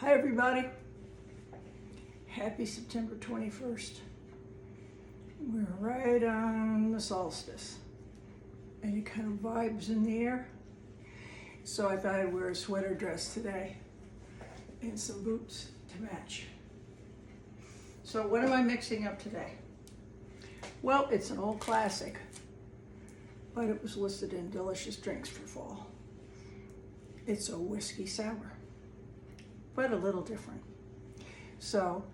Hi everybody, happy September 21st. We're right on the solstice. Any kind of vibes in the air? So I thought I'd wear a sweater dress today and some boots to match. So what am I mixing up today? Well, it's an old classic, but it was listed in delicious drinks for fall. It's a whiskey sour, but a little different. So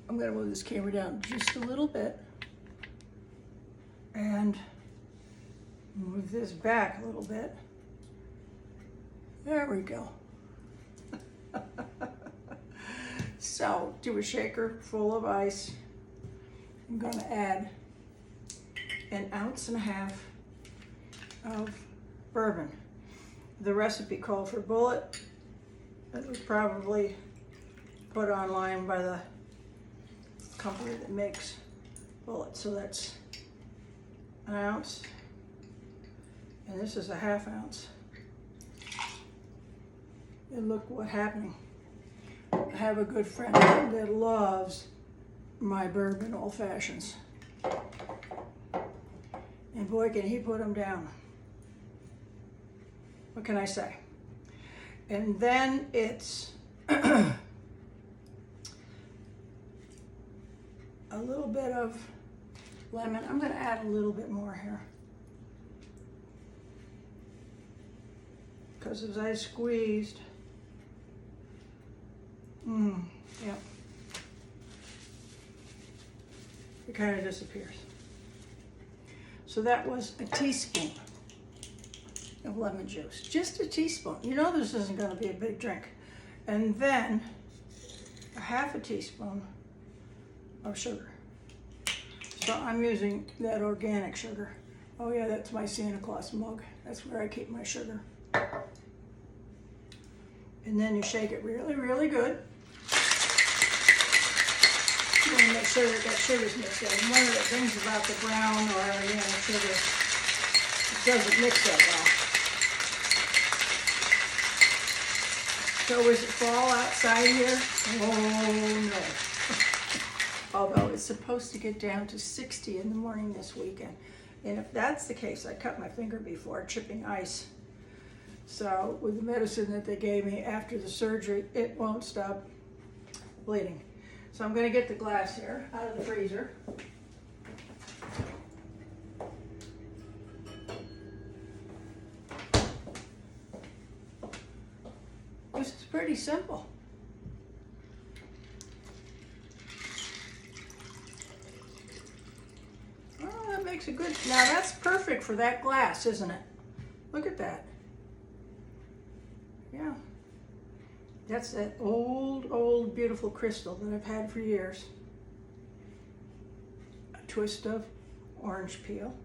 I'm gonna move this camera down just a little bit and move this back a little bit. There we go. So to a shaker full of ice, I'm gonna add 1.5 ounces of bourbon. The recipe called for Bulleit. It was probably put online by the company that makes Bulleit. So that's 1 ounce, and this is 1/2 ounce. And look what's happening. I have a good friend that loves my bourbon old fashions. And boy, can he put them down. What can I say? And then it's a little bit of lemon. I'm going to add a little bit more here, because as I squeezed, yeah, it kind of disappears. So that was a teaspoon of lemon juice, just a teaspoon. You know this isn't going to be a big drink. And then 1/2 teaspoon of sugar. So I'm using that organic sugar. Oh yeah, that's my Santa Claus mug. That's where I keep my sugar. And then you shake it really, really good. You want to make sure that sugar's mixed in. And one of the things about the brown or organic sugar, it doesn't mix that well. So as it fall outside here, oh no. Although it's supposed to get down to 60 in the morning this weekend. And if that's the case, I cut my finger before chipping ice. So with the medicine that they gave me after the surgery, it won't stop bleeding. So I'm gonna get the glass here out of the freezer. This is pretty simple. Oh, that makes a good, now that's perfect for that glass, isn't it? Look at that. Yeah. That's that old, beautiful crystal that I've had for years. A twist of orange peel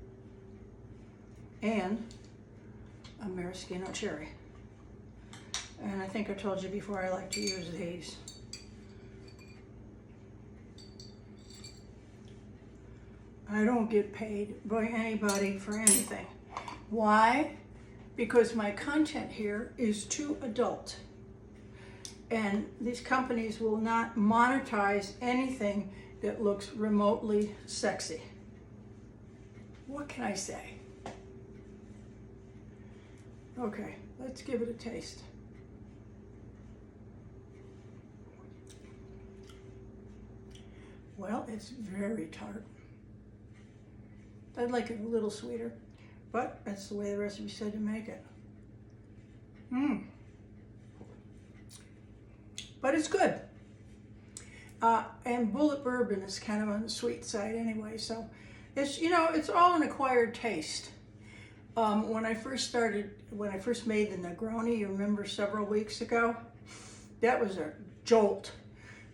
and a maraschino cherry. And I think I told you before, I like to use these. I don't get paid by anybody for anything. Why? Because my content here is too adult. And these companies will not monetize anything that looks remotely sexy. What can I say? Okay, let's give it a taste. Well, it's very tart. I'd like it a little sweeter, but that's the way the recipe said to make it. But it's good. And Bulleit Bourbon is kind of on the sweet side anyway, so it's, you know, it's all an acquired taste. When I first made the Negroni, you remember several weeks ago, that was a jolt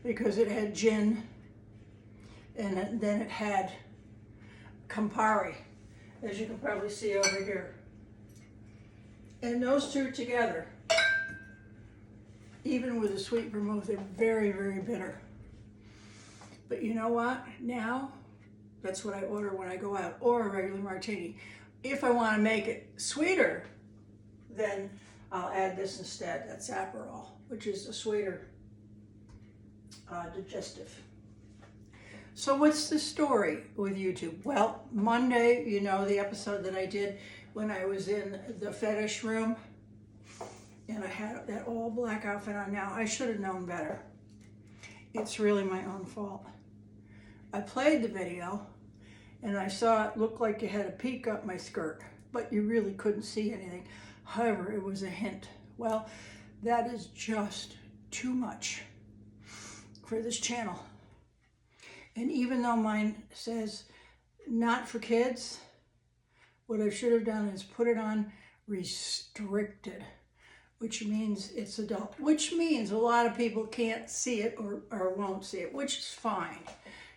because it had gin and then it had Campari, as you can probably see over here. And those two together, even with a sweet vermouth, they're very, very bitter. But you know what? Now, that's what I order when I go out, or a regular martini. If I want to make it sweeter, then I'll add this instead. That's Aperol, which is a sweeter digestive. So what's the story with YouTube? Well, Monday, you know, the episode that I did when I was in the fetish room and I had that all black outfit on. Now, I should have known better. It's really my own fault. I played the video and I saw it looked like you had a peek up my skirt, but you really couldn't see anything. However, it was a hint. Well, that is just too much for this channel. And even though mine says not for kids, what I should have done is put it on restricted, which means it's adult, which means a lot of people can't see it or won't see it, which is fine.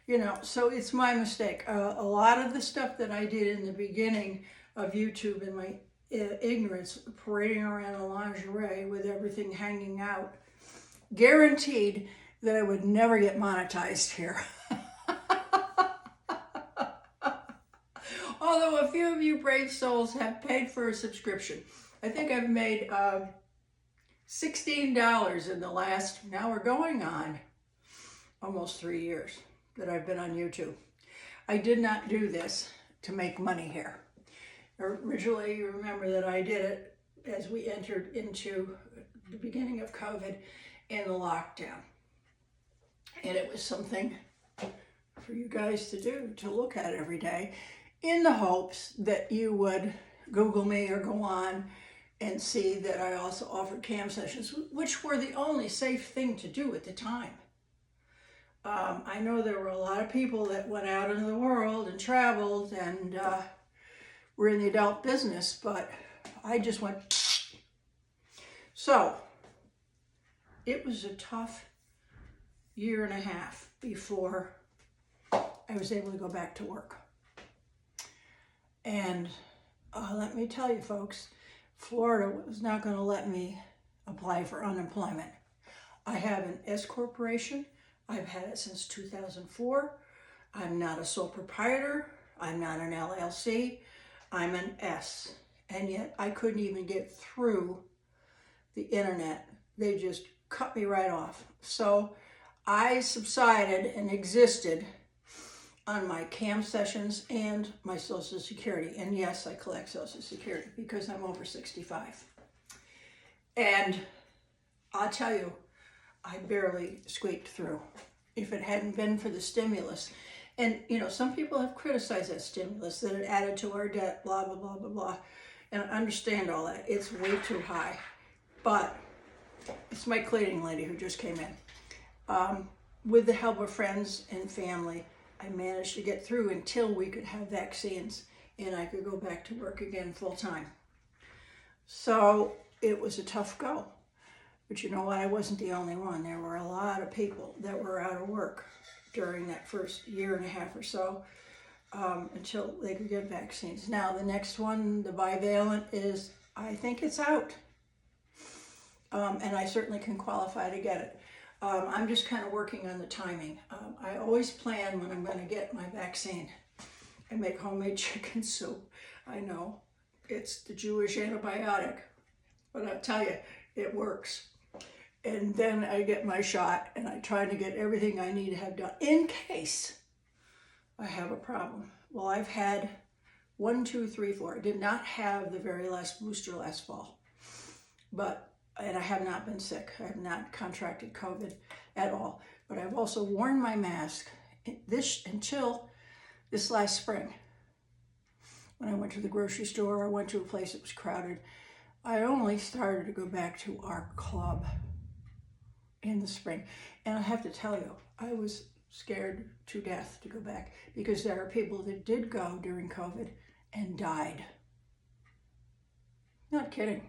You know, so it's my mistake. A lot of the stuff that I did in the beginning of YouTube in my ignorance, parading around in lingerie with everything hanging out, guaranteed that I would never get monetized here. Although a few of you brave souls have paid for a subscription. I think I've made $16 in the last, now we're going on almost 3 years that I've been on YouTube. I did not do this to make money here. Originally, you remember that I did it as we entered into the beginning of COVID and the lockdown. And it was something for you guys to do, to look at every day, in the hopes that you would Google me or go on and see that I also offered cam sessions, which were the only safe thing to do at the time. I know there were a lot of people that went out into the world and traveled and were in the adult business, but I just went. So it was a tough year and a half before I was able to go back to work. And let me tell you folks, Florida was not going to let me apply for unemployment. I have an S corporation. I've had it since 2004. I'm not a sole proprietor. I'm not an LLC. I'm an S. And yet I couldn't even get through the internet. They just cut me right off. So I subsided and existed on my cam sessions and my Social Security. And yes, I collect Social Security because I'm over 65. And I'll tell you, I barely squeaked through. If it hadn't been for the stimulus, and you know, some people have criticized that stimulus, that it added to our debt, blah, blah, blah, blah, blah. And I understand all that. It's way too high. But it's my cleaning lady who just came in. With the help of friends and family, I managed to get through until we could have vaccines and I could go back to work again full time. So it was a tough go. But you know what? I wasn't the only one. There were a lot of people that were out of work during that first year and a half or so until they could get vaccines. Now, the next one, the bivalent, is, I think it's out. And I certainly can qualify to get it. I'm just kind of working on the timing. I always plan when I'm going to get my vaccine. I make homemade chicken soup. I know it's the Jewish antibiotic, but I'll tell you, it works. And then I get my shot and I try to get everything I need to have done in case I have a problem. Well, I've had 1, 2, 3, 4. I did not have the very last booster last fall, and I have not been sick. I have not contracted COVID at all. But I've also worn my mask until this last spring. When I went to the grocery store, I went to a place that was crowded. I only started to go back to our club in the spring. And I have to tell you, I was scared to death to go back because there are people that did go during COVID and died. Not kidding.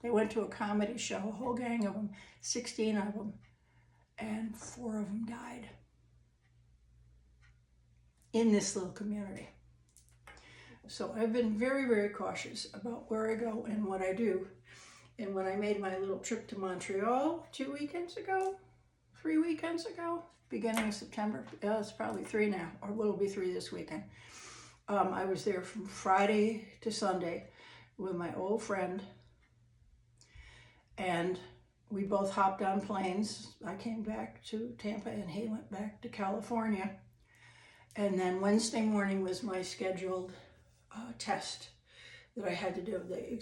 They went to a comedy show, a whole gang of them, 16 of them, and 4 of them died in this little community. So I've been very, very cautious about where I go and what I do. And when I made my little trip to Montreal 3 weekends ago, beginning of September, it's probably 3 now, or will be 3 this weekend. I was there from Friday to Sunday with my old friend, and we both hopped on planes. I came back to Tampa and he went back to California. And then Wednesday morning was my scheduled test that I had to do, the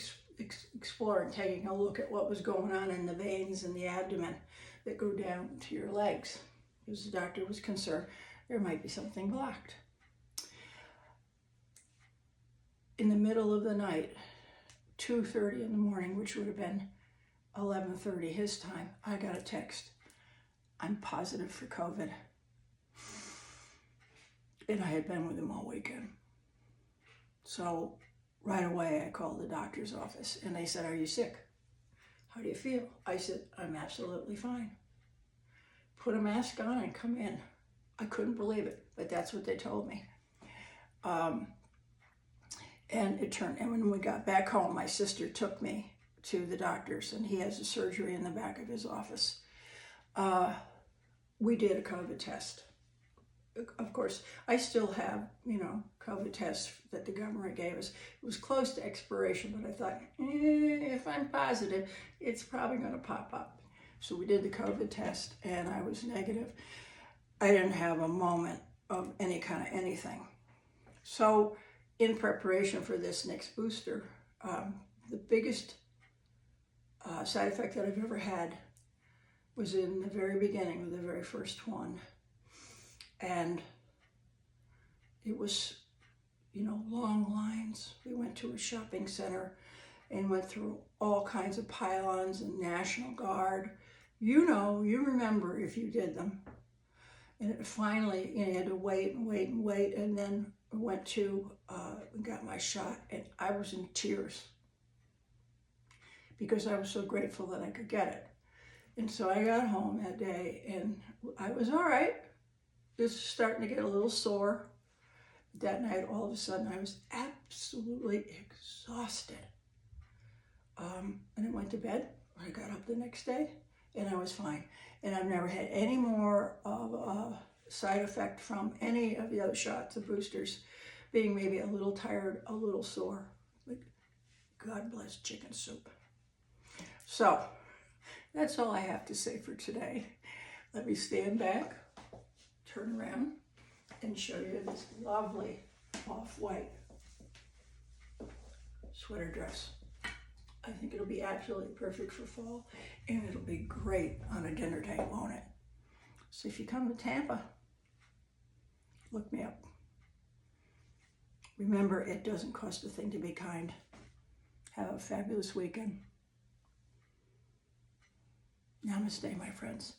exploring, taking a look at what was going on in the veins in the abdomen that go down to your legs. Because the doctor was concerned there might be something blocked. In the middle of the night, 2:30 in the morning, which would have been 11:30 his time, I got a text. I'm positive for COVID. And I had been with him all weekend. So right away I called the doctor's office and they said, are you sick? How do you feel? I said, I'm absolutely fine. Put a mask on and come in. I couldn't believe it, but that's what they told me. And when we got back home, my sister took me to the doctor's, and he has a surgery in the back of his office. We did a COVID test. Of course, I still have, COVID tests that the government gave us. It was close to expiration, but I thought, if I'm positive, it's probably going to pop up. So we did the COVID test, and I was negative. I didn't have a moment of any kind of anything. So in preparation for this next booster, the biggest side effect that I've ever had was in the very beginning of the very first one. And it was, long lines. We went to a shopping center and went through all kinds of pylons and National Guard. You remember if you did them. And it finally, you had to wait, and then I went to, got my shot, and I was in tears because I was so grateful that I could get it. And so I got home that day, and I was all right. Just starting to get a little sore. That night, all of a sudden, I was absolutely exhausted. And I went to bed. I got up the next day, and I was fine. And I've never had any more of a side effect from any of the other shots, the boosters, being maybe a little tired, a little sore. But God bless chicken soup. So that's all I have to say for today. Let me stand back, turn around, and show you this lovely off-white sweater dress. I think it'll be absolutely perfect for fall, and it'll be great on a dinner date, won't it? So if you come to Tampa, look me up. Remember, it doesn't cost a thing to be kind. Have a fabulous weekend. Namaste, my friends.